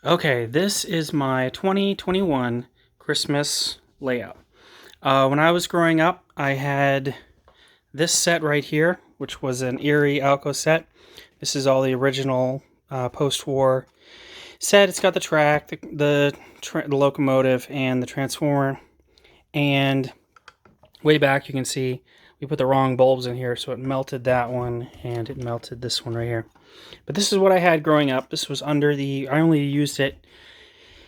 Okay, this is my 2021 Christmas layout. When I was growing up, I had this set right here, which was an Erie Alco set. This is all the original post-war set. It's got the track, the locomotive, and the transformer. And way back, you can see we put the wrong bulbs in here, so it melted that one, and it melted this one right here. But this is what I had growing up. This was under the, I only used it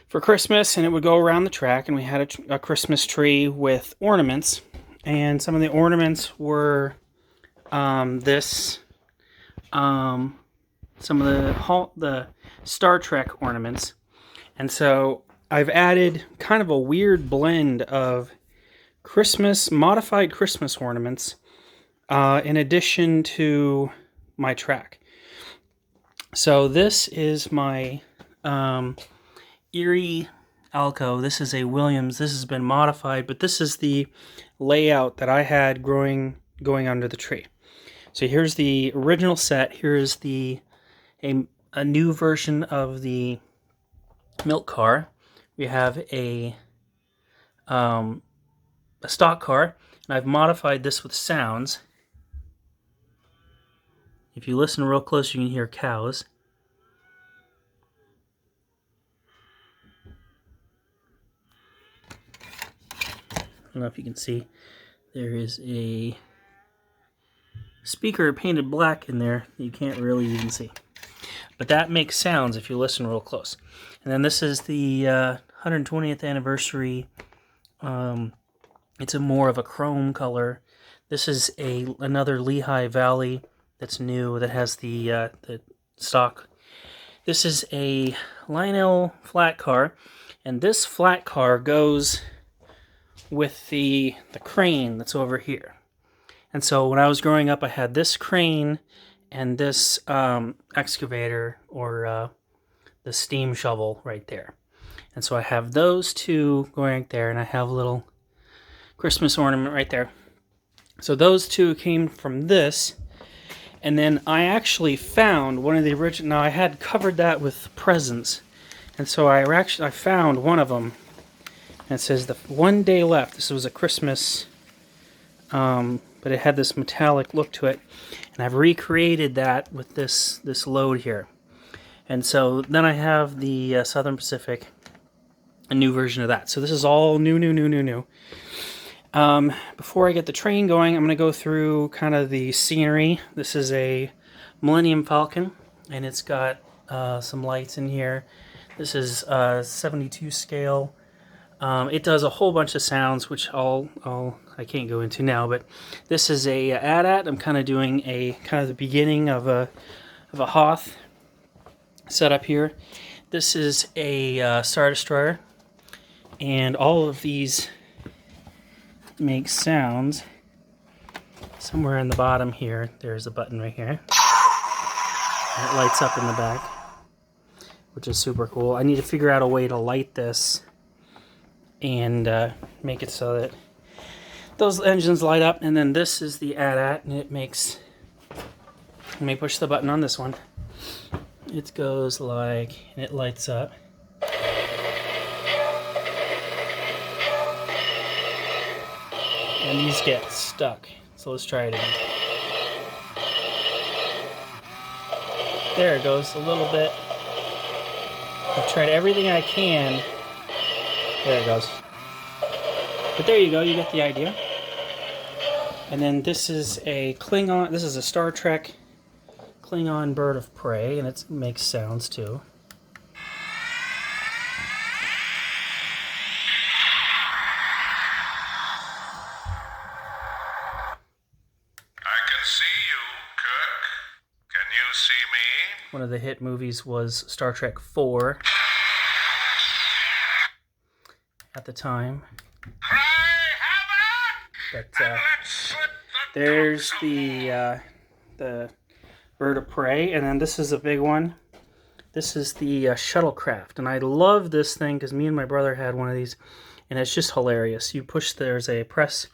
for Christmas, and it would go around the track, and we had a Christmas tree with ornaments, and some of the ornaments were this, some of the Star Trek ornaments, and so I've added kind of a weird blend of modified Christmas ornaments, in addition to my track. So this is my Erie Alco. This is a Williams. This has been modified, but this is the layout that I had going under the tree. So here's the original set. Here's a new version of the milk car. We have a stock car, and I've modified this with sounds. If you listen real close, you can hear cows. I don't know if you can see. There is a speaker painted black in there that you can't really even see. But that makes sounds if you listen real close. And then this is the 120th anniversary. It's more of a chrome color. This is another Lehigh Valley that's new, that has the stock. This is a Lionel flat car, and this flat car goes with the crane that's over here. And so when I was growing up, I had this crane and this excavator, or the steam shovel right there. And so I have those two going right there, and I have a little Christmas ornament right there. So those two came from this. And then I actually found one of the original. Now I had covered that with presents, and so I found one of them, and it says the one day left. This was a Christmas, but it had this metallic look to it, and I've recreated that with this load here. And so then I have the Southern Pacific, a new version of that. So this is all new. Before I get the train going, I'm going to go through kind of the scenery. This is a Millennium Falcon, and it's got some lights in here. This is 72 scale. It does a whole bunch of sounds, which I can't go into now. But this is a AT-AT. I'm kind of doing the beginning of a Hoth setup here. This is a Star Destroyer, and all of these make sounds. Somewhere in the bottom here, there's a button right here. And it lights up in the back, which is super cool. I need to figure out a way to light this and make it so that those engines light up. And then this is the AT-AT, and it makes, let me push the button on this one. It goes like, and it lights up. And these get stuck. So let's try it again. There it goes, a little bit. I've tried everything I can. There it goes. But there you go, you get the idea. And then this is a Klingon, this is a Star Trek Klingon bird of prey, and it makes sounds too. One of the hit movies was Star Trek 4 at the time. But there's the bird of prey, and then this is a big one. This is the shuttlecraft, and I love this thing because me and my brother had one of these, and it's just hilarious. You push, there's a press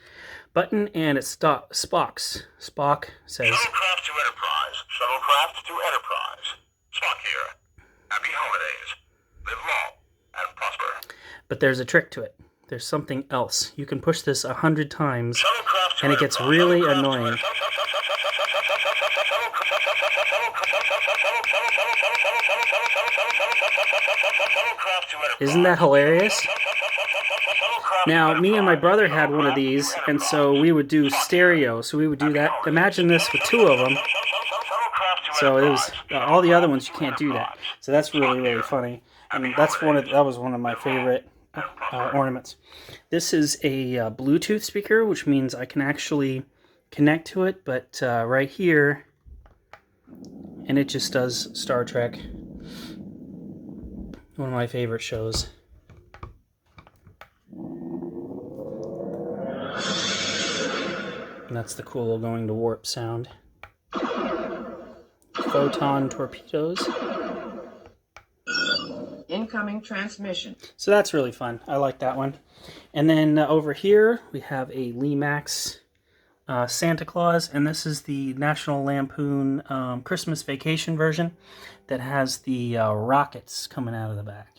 button, and it spocks. Spock says, Shuttlecraft to Enterprise. Shuttlecraft to Enterprise. Spock here. Happy holidays. Live long and prosper. But there's a trick to it. There's something else. You can push this 100 times, Shuttlecraft to and it Erie. gets really annoying. Isn't that hilarious? Now, me and my brother had one of these, and so we would do stereo. So we would do that. Imagine this with two of them. So it was all the other ones you can't do that. So that's really, really funny. And that was one of my favorite ornaments. This is a Bluetooth speaker, which means I can actually connect to it. But right here, and it just does Star Trek. One of my favorite shows. And that's the cool going to warp sound. Photon torpedoes. Incoming transmission. So that's really fun. I like that one. And then over here we have a Lemax Santa Claus, and this is the National Lampoon Christmas Vacation version that has the rockets coming out of the back.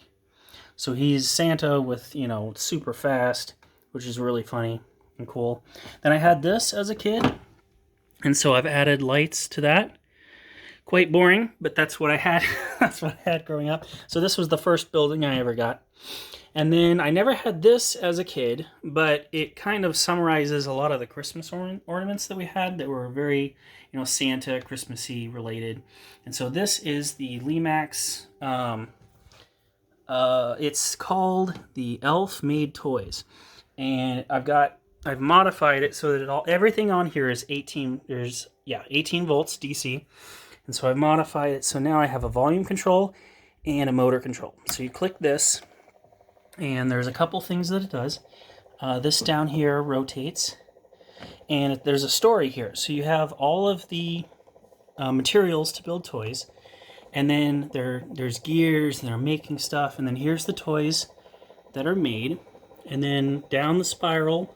So he's Santa with, you know, super fast, which is really funny and cool. Then I had this as a kid, and so I've added lights to that. Quite boring, but that's what I had. That's what I had growing up. So this was the first building I ever got. And then I never had this as a kid, but it kind of summarizes a lot of the Christmas ornaments that we had that were very, you know, Santa, Christmassy related. And so this is the Lemax. It's called the Elf Made Toys, and I've modified it so that everything on here is 18 volts DC. And so I've modified it so now I have a volume control and a motor control. So you click this, and there's a couple things that it does. This down here rotates, and there's a story here. So you have all of the materials to build toys, and then there's gears, and they're making stuff, and then here's the toys that are made, and then down the spiral,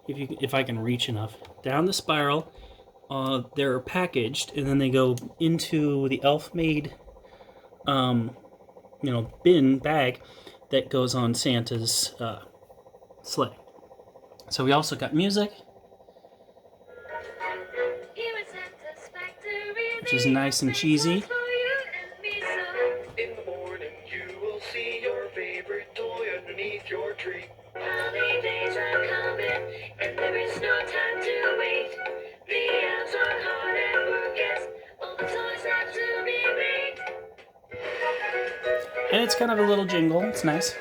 if I can reach enough, down the spiral, they're packaged, and then they go into the elf-made, bag that goes on Santa's sleigh. So we also got music, which is nice and cheesy. In the morning, you will see your favorite toy underneath your tree. Holidays are coming, and there is no time to wait. The elves are hard at work, yes, all the toys have to be made. And it's kind of a little jingle. It's nice.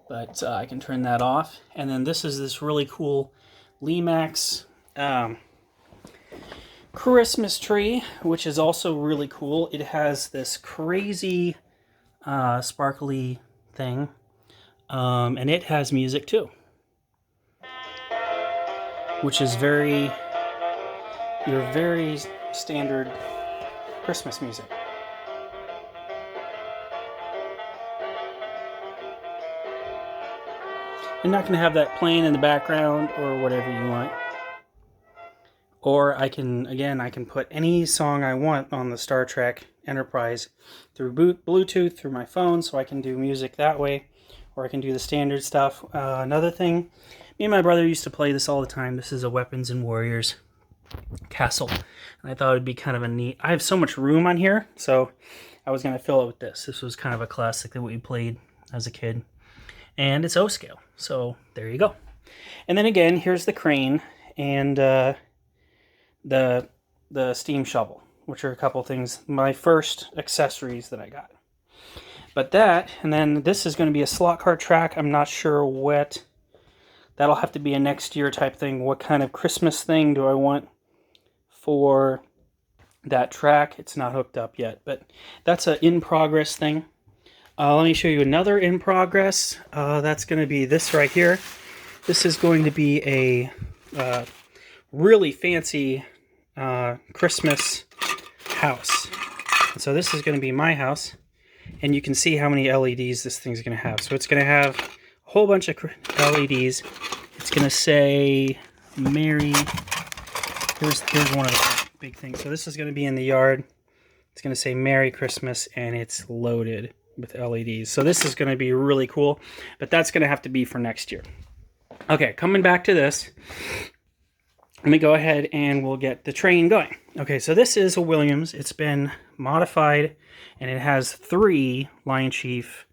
But I can turn that off. And then this is this really cool Lemax Christmas tree, which is also really cool. It has this crazy sparkly thing. And it has music too, which is your very standard Christmas music. You're not going to have that playing in the background or whatever you want. Or I can put any song I want on the Star Trek Enterprise through Bluetooth, through my phone, so I can do music that way. Or I can do the standard stuff. Another thing, me and my brother used to play this all the time. This is a Weapons and Warriors castle. And I thought it would be kind of a neat... I have so much room on here, so I was going to fill it with this. This was kind of a classic that we played as a kid. And it's O-scale, so there you go. And then again, here's the crane and the steam shovel, which are a couple things, my first accessories that I got. But that, and then this is going to be a slot car track. I'm not sure what, that'll have to be a next year type thing. What kind of Christmas thing do I want for that track? It's not hooked up yet, but that's an in-progress thing. Let me show you another in progress. That's going to be this right here. This is going to be a really fancy Christmas house. And so this is going to be my house. And you can see how many LEDs this thing's going to have. So it's going to have a whole bunch of LEDs. It's going to say Merry. Here's one of the big things. So this is going to be in the yard. It's going to say Merry Christmas, and it's loaded with LEDs. So this is going to be really cool, but that's going to have to be for next year. Okay, coming back to this, let me go ahead and we'll get the train going. Okay, so this is a Williams. It's been modified, and it has 3 Lion Chief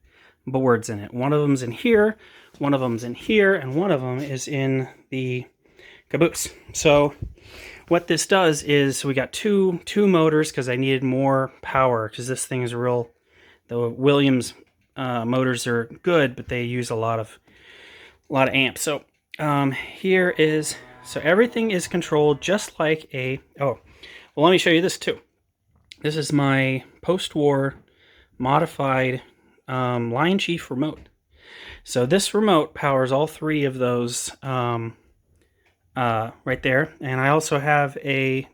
boards in it. One of them's in here, one of them's in here, and one of them is in the caboose. So what this does is we got two motors because I needed more power because this thing is real. The Williams motors are good, but they use a lot of amps. So here is, so everything is controlled just like a, oh, well, let me show you this too. This is my post-war modified Lion Chief remote. So this remote powers all 3 of those right there. And I also have a,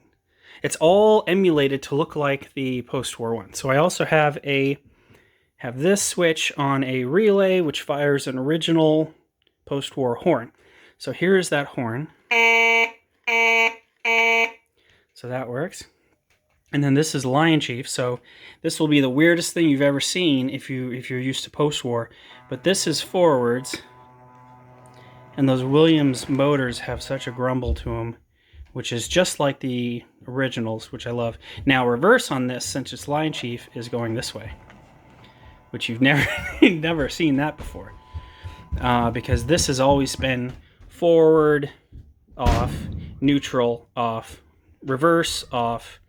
it's all emulated to look like the post-war one. So I also have this switch on a relay, which fires an original post-war horn. So here's that horn. So that works. And then this is Lion Chief. So this will be the weirdest thing you've ever seen if you're used to post-war. But this is forwards. And those Williams motors have such a grumble to them, which is just like the originals, which I love. Now reverse on this, since it's Lion Chief, is going this way, which you've never seen that before. Because this has always been forward, off, neutral, off, reverse, off,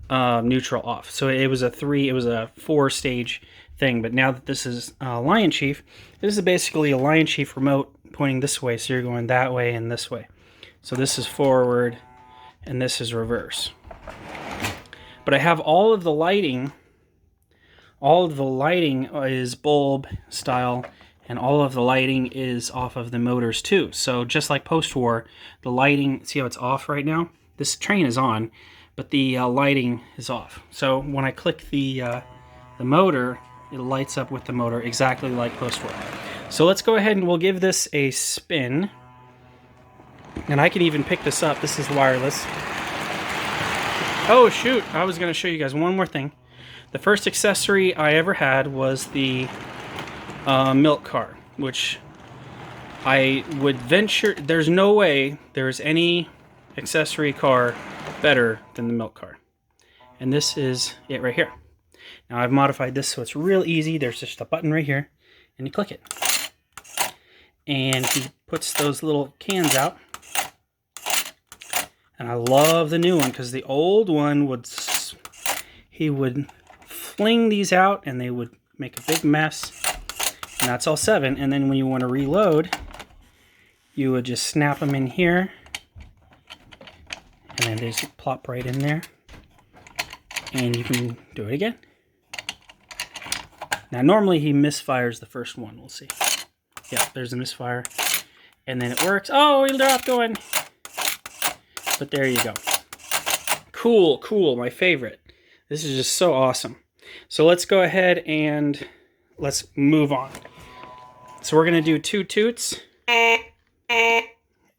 neutral, off. So it was a 4-stage thing. But now that this is Lion Chief, this is basically a Lion Chief remote pointing this way. So you're going that way and this way. So this is forward and this is reverse. But I have all of the lighting. All of the lighting is bulb style, and all of the lighting is off of the motors too. So just like post-war, the lighting, see how it's off right now? This train is on, but the lighting is off. So when I click the motor, it lights up with the motor exactly like post-war. So let's go ahead and we'll give this a spin. And I can even pick this up. This is wireless. Oh shoot, I was going to show you guys one more thing. The first accessory I ever had was the milk car, which I would venture, there's no way there's any accessory car better than the milk car. And this is it right here. Now I've modified this so it's real easy. There's just a button right here and you click it. And he puts those little cans out. And I love the new one because the old one he would fling these out and they would make a big mess. And that's all 7. And then when you want to reload, you would just snap them in here. And then they just plop right in there. And you can do it again. Now normally he misfires the first one. We'll see. Yeah, there's a misfire. And then it works. Oh, he dropped one. But there you go. Cool, cool, my favorite. This is just so awesome. So let's go ahead and let's move on. So we're going to do 2 toots.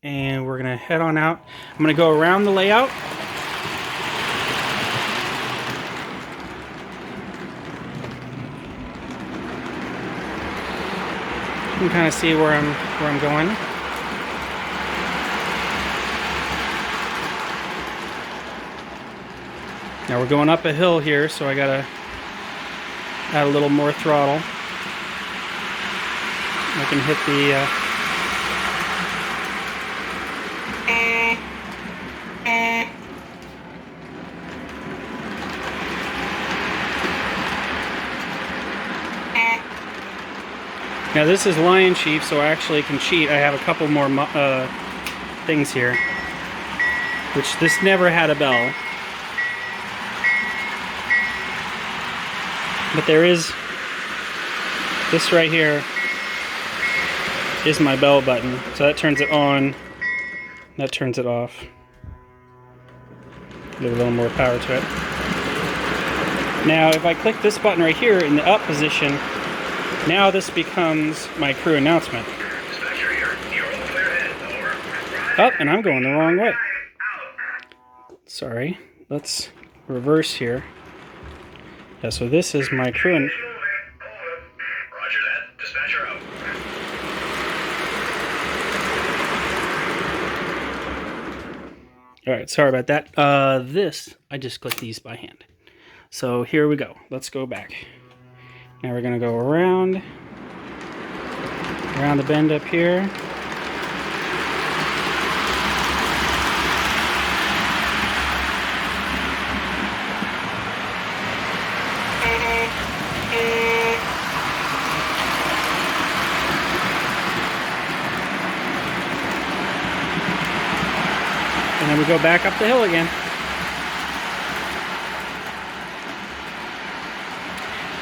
And we're going to head on out. I'm going to go around the layout. You can kind of see where I'm going. Now we're going up a hill here, so I gotta add a little more throttle. I can hit the Now this is Lion Chief, so I actually can cheat. I have a couple more things here, which this never had a bell. But there is, this right here is my bell button. So that turns it on, that turns it off. Give a little more power to it. Now if I click this button right here in the up position, now this becomes my crew announcement. Oh, and I'm going the wrong way. Sorry, let's reverse here. Yeah, so this is my crew. Roger that. Dispatcher out. All right, sorry about that. This, I just clicked these by hand. So here we go. Let's go back. Now we're gonna go around the bend up here. And then we go back up the hill again.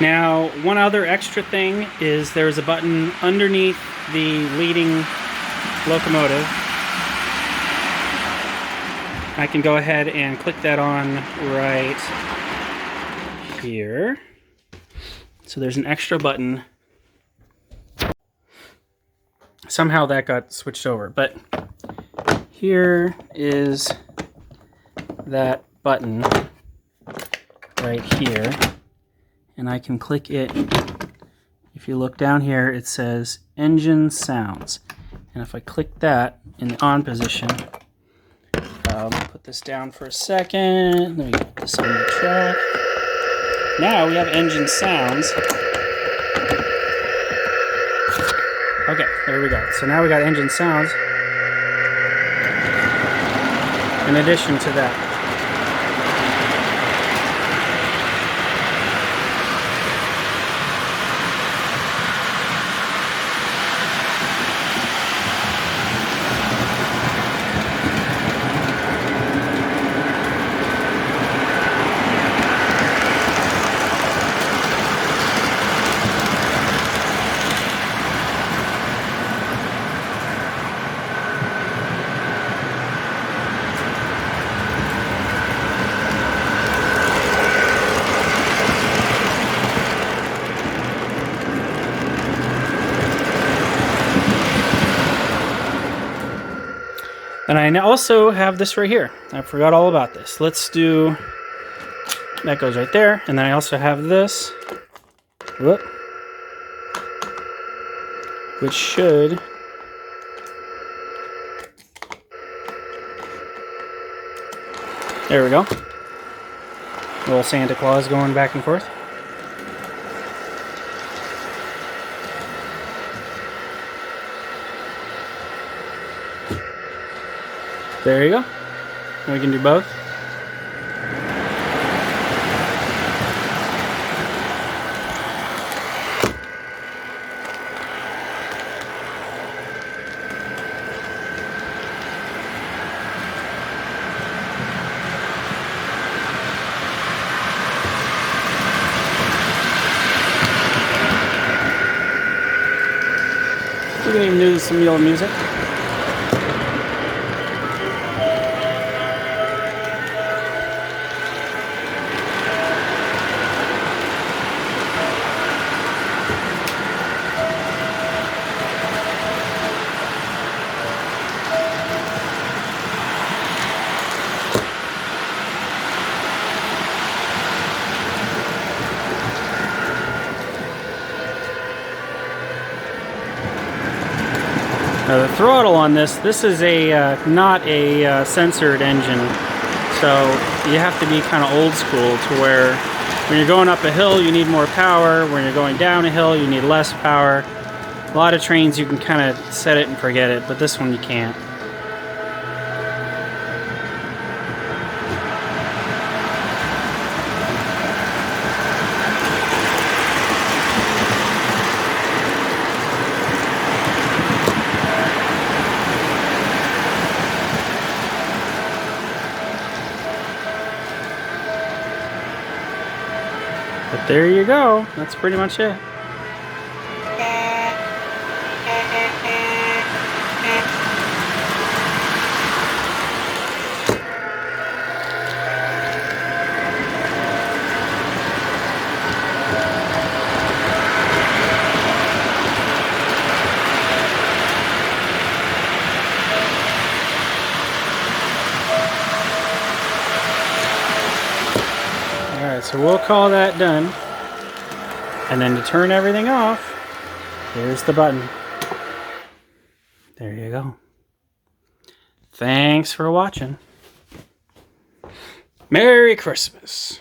Now, one other extra thing is there's a button underneath the leading locomotive. I can go ahead and click that on right here. So there's an extra button. Somehow that got switched over, but here is that button right here, and I can click it. If you look down here, it says engine sounds, and if I click that in the on position, put this down for a second. Let me put this on the track. Now we have engine sounds. Okay, there we go. So now we got engine sounds in addition to that. And I also have this right here. I forgot all about this. Let's do, that goes right there. And then I also have this, whoop, which should, there we go. Little Santa Claus going back and forth. There you go. And we can do both. We can even do some old music. Now the throttle on this is a not a censored engine, so you have to be kind of old school to where when you're going up a hill you need more power, when you're going down a hill you need less power. A lot of trains you can kind of set it and forget it, but this one you can't. But there you go. That's pretty much it. So So we'll call that done. And then to turn everything off, here's the button. There you go. Thanks for watching. Merry Christmas.